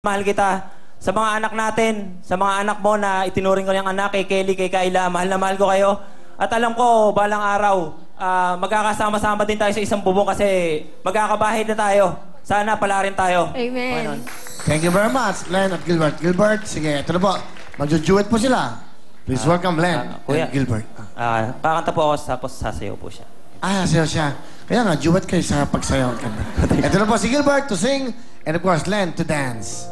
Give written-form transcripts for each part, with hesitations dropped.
mahal kita. Sa mga anak natin, sa mga anak mo na itinuring ko niyang anak, kay Kelly, kay Kayla, mahal na mahal ko kayo. At alam ko, balang araw, magkakasama-sama din tayo sa isang bubong kasi magkakabahay na tayo. Sana pala rin tayo. Amen. Thank you very much, Len at Gilbert. Gilbert, sige, ito na po. Magjo-duet po sila. Please welcome Len Kuya, and Gilbert. kakanta po ako tapos sasayaw po siya. Sayaw siya. Kaya nga, duet kayo sa pagsayaw. Ito na po si Gilbert to sing and of course, Len to dance.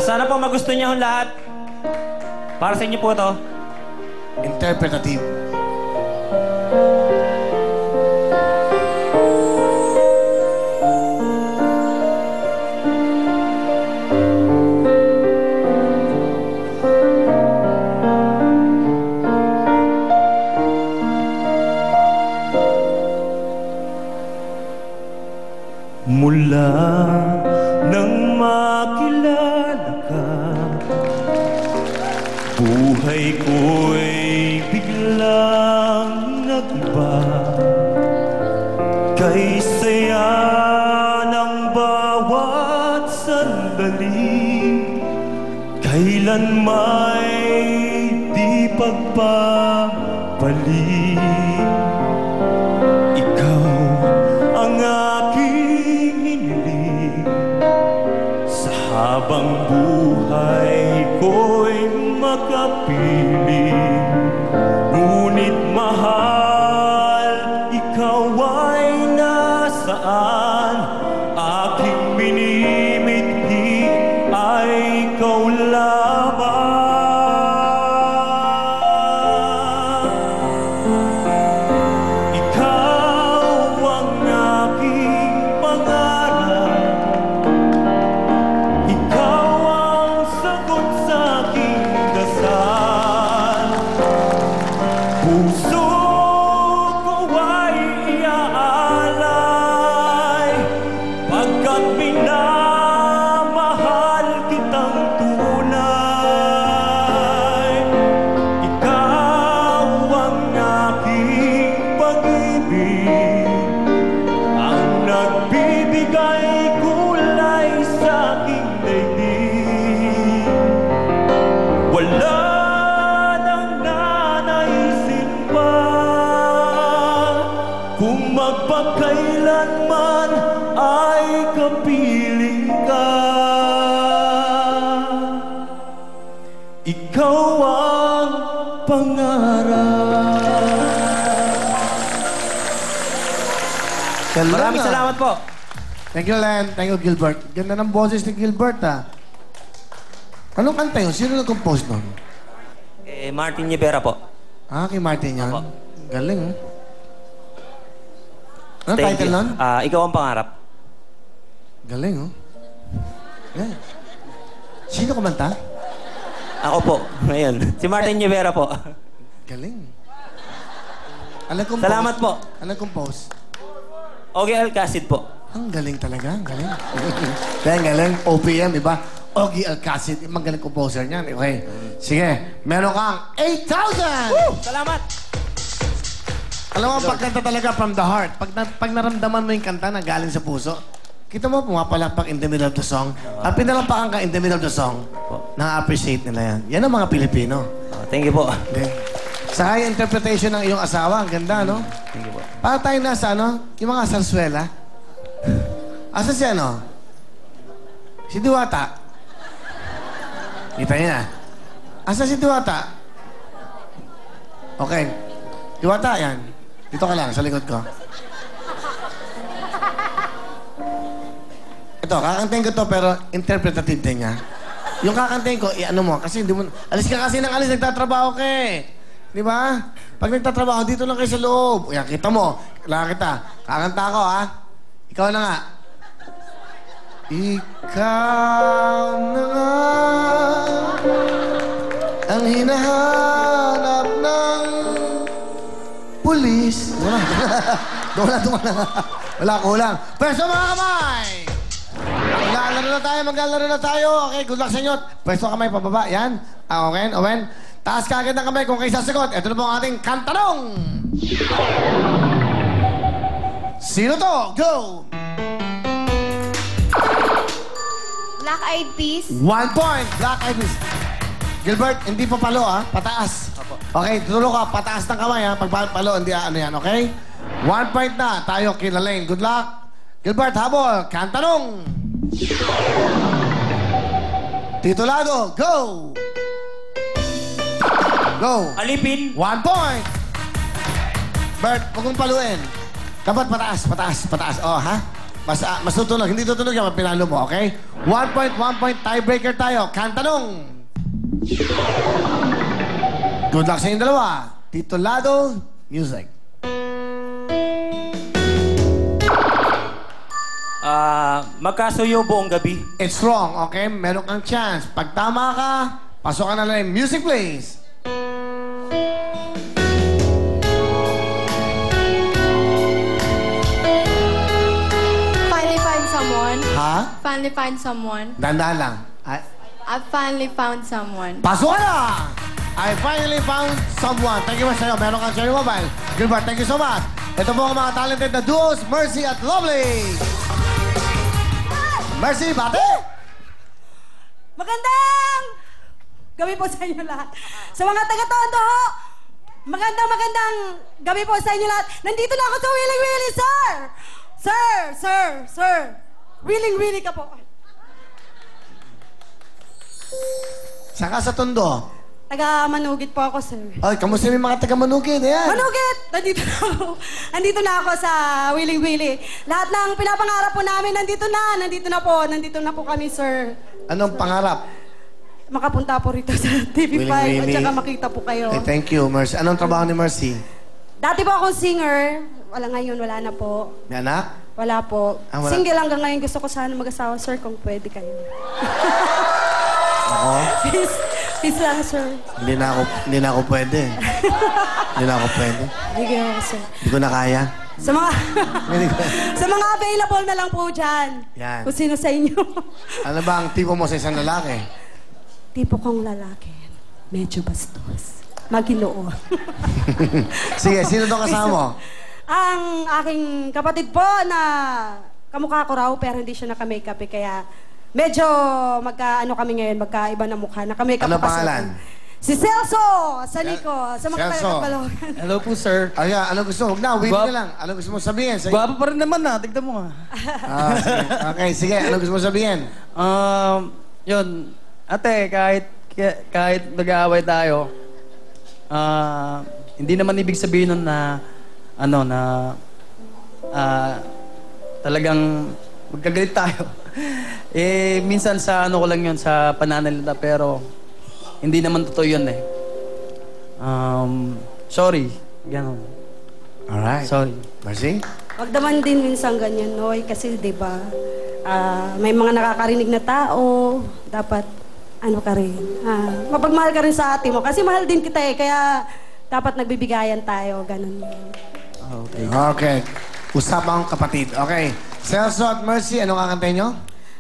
Sana po magusto niyo lahat. Para sa inyo po to. Interpretative. Mula nang makilala ka, buhay ko'y biglang nag-iba. Kay saya ng bawat sandali, kailan may di pagpapali. Ikaw ang aking hiniling, sa habang buhay ko'y makapiling. Ngunit mahal, ikaw ay nasaan? Aking minimithi ay ikaw lamang. Ikaw ang aking pangarap, ikaw ang sagot sa aking dasal. Puso ko ay iaalay, pagkat minamahal kitang tunay. Ikaw ang aking pag-ibig, ang nagbibigay kulay sa aking daigdig. Wala nang nanaisin pa, kung magpakailanman ay kapiling ka. Ikaw ang pangarap. Maraming salamat po. Thank you, Len. Thank you, Gilbert. Ganda ng boses ni Gilbert, Anong kanta yun? Sino nag-compose nun? Martin Rivera po. Kay Martin yan? Opo. Galing, Anong Thank title you. nun? Ikaw ang pangarap. Galing, Yeah. Sino kumanta? Ako po, ngayon. Si Martin Rivera po. Galing. Anong compose? Salamat po. Anong compose? Ogie Alcacid po. Ang galing talaga, ang galing. Kaya ang galing, OPM, iba? Ogie Alcacid, magaling composer niyan. Okay. Sige, meron kang 8,000! Woo! Salamat! Alam mo, pagkanta talaga from the heart. Pag naramdaman mo yung kanta na galing sa puso, kita mo, pumapalakpak in the middle of the song. At pinalampakan ka in the middle of the song, na-appreciate nila yan. Yan ang mga Pilipino. Thank you po. Okay. Saka yung interpretation ng iyong asawa, ang ganda, no? Thank you po. Para tayo nasa, yung mga sarsuela. Asa si Si Diwata. Kita niya na. Asa si Diwata? Okay. Diwata, yan. Dito ka lang, sa likod ko. Ito, kakantayin ko to, pero interpretative din niya. Yung kakantayin ko, ano mo, kasi hindi mo... Alis ka kasi ng alis, nagtatrabaho ka Di ba? Pag nagtatrabaho, dito lang kayo sa loob. Yan, kita mo. Kailangan kita. Kakanta ako, Ikaw na nga. Ikaw na nga ang hinahanap ng pulis. Doon na. Wala, kulang. Pwesto mga kamay! Maglalaro na tayo. Okay, good luck sa inyo. Pwesto kamay pababa. Yan. Okay, Owen. Taas ka agad ng kamay kung kayo sasagot. Ito na po ang ating kantanong. Sino to? Go! Black Eyed Peas. 1 point. Black Eyed Peas. Gilbert, hindi pa palo, ha? Pataas. Okay, tutulog ka. Pataas ng kamay, ha? Pag palo, hindi ano yan, okay? 1 point na. Tayo, kila Lane. Good luck. Gilbert, habol. Kantanong. Titulado, go! Go! Alipin. 1 point! Bert, huwag mong paluin. Dapat pataas, pataas, pataas. Oh, ha? Mas tutunog. Hindi tutunog yan, pinalo mo, okay? 1 point, 1 point. Tiebreaker tayo. Kantanong. Good luck sa inyong dalawa. Titulado, music. Magkasuyo buong gabi. It's wrong, okay? Meron kang chance. Pag tama ka, pasok ka na lang. Music, please. Finally find someone. Ha? Finally find someone. Dandan lang. I finally found someone. Pasok ka na! I finally found someone. Thank you much sa'yo. Meron kang Cherry Mobile. Gilbert, thank you so much. Ito po ang mga talented na duos, Mercy at Lovely. Mercy, bate! Magandang gabi po sa inyo lahat. Sa mga taga-Tondo, magandang gabi po sa inyo lahat. Nandito na ako sa Willing Willy, sir! Sir! Willing Willy ka po. Saka sa Tondo. Taga-Manugit po ako, sir. Ay, kamusta yung mga taga-Manugit? Ayan. Manugit! Nandito na ako. Nandito na ako sa Willing Willy. Lahat ng pinapangarap po namin, nandito na po kami, sir. Anong pangarap? Makapunta po rito sa TV5 Willing at Willy. saka makita po kayo. Hey, thank you, Mercy. Anong trabaho ni Mercy? Dati po akong singer. Ngayon, wala na po. May anak? Wala po. Ah, wala. Single hanggang ngayon. Gusto ko sana mag-asawa, sir, kung pwede kayo. Oo. Peace lang, sir. Hindi na ako pwede. Hindi na ako pwede. Sige ako, sir. Hindi ko na kaya. Sa mga... Hindi ko- sa mga available na lang po dyan. Yan. Kung sino sa inyo. Ano ba ang tipo mo sa isang lalaki? Tipo kong lalaki. Medyo bastos. Maginoo. Sige, sino daw kasama mo? Ang aking kapatid po na kamukha ko raw pero hindi siya naka-makeup eh. Kaya medyo magka-ano kami ngayon, magkaiba na mukha. Naka-makeup Ano pa kasi pangalan? ako. Si Celso! Sa Nico. Sa mga Celso. taga-Kapalogan. Hello po, sir. Ayan, ano gusto mo? Huwag na, wait Guwap- na lang. Ano gusto mo sabihin? Sige. Gwapo pa rin naman na. Tignan mo nga. Sige. Okay, sige. Ano gusto mo sabihin? Yun. Ate, kahit nag-aaway tayo, hindi naman ibig sabihin nun na, talagang magkagalit tayo. Minsan sa ko lang yun, sa pananalita, pero hindi naman totoo yun eh. Sorry. Ganon. Alright. Sorry. Mercy? Wag naman din minsan ganyan, Noy. Kasi, di ba, may mga nakakarinig na tao. Dapat, ka rin. Mapagmahal ka rin sa ate mo. Kasi mahal din kita eh. Kaya, dapat nagbibigayan tayo. Ganon yun. Okay. Okay. Usapang kapatid. Okay. Celso at Mercy, anong kakantayin nyo?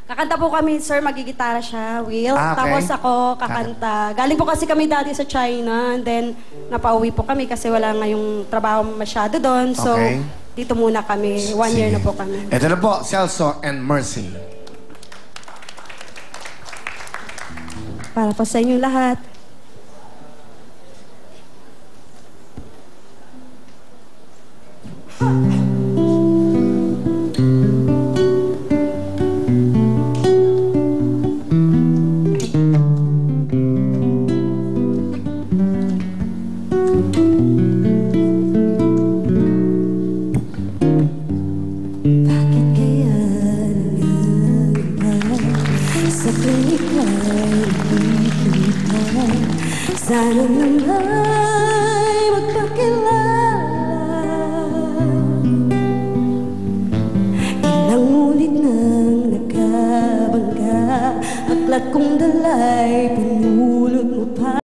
Kakanta po kami, sir. Magigitara siya, Will. Ah, okay. Tapos ako, kakanta. Galing po kasi kami dati sa China. And then, napauwi po kami kasi wala nga yung trabaho masyado doon. So, Okay. dito muna kami. 1 year na po kami. Ito na po, Celso and Mercy. Para po sa inyo lahat. Bakit kaya nangyari sa tuwing ika'y nakikita? Sana nanga'y magpakilala. Ilang ulit nang nakabangga, aklat kong dala'y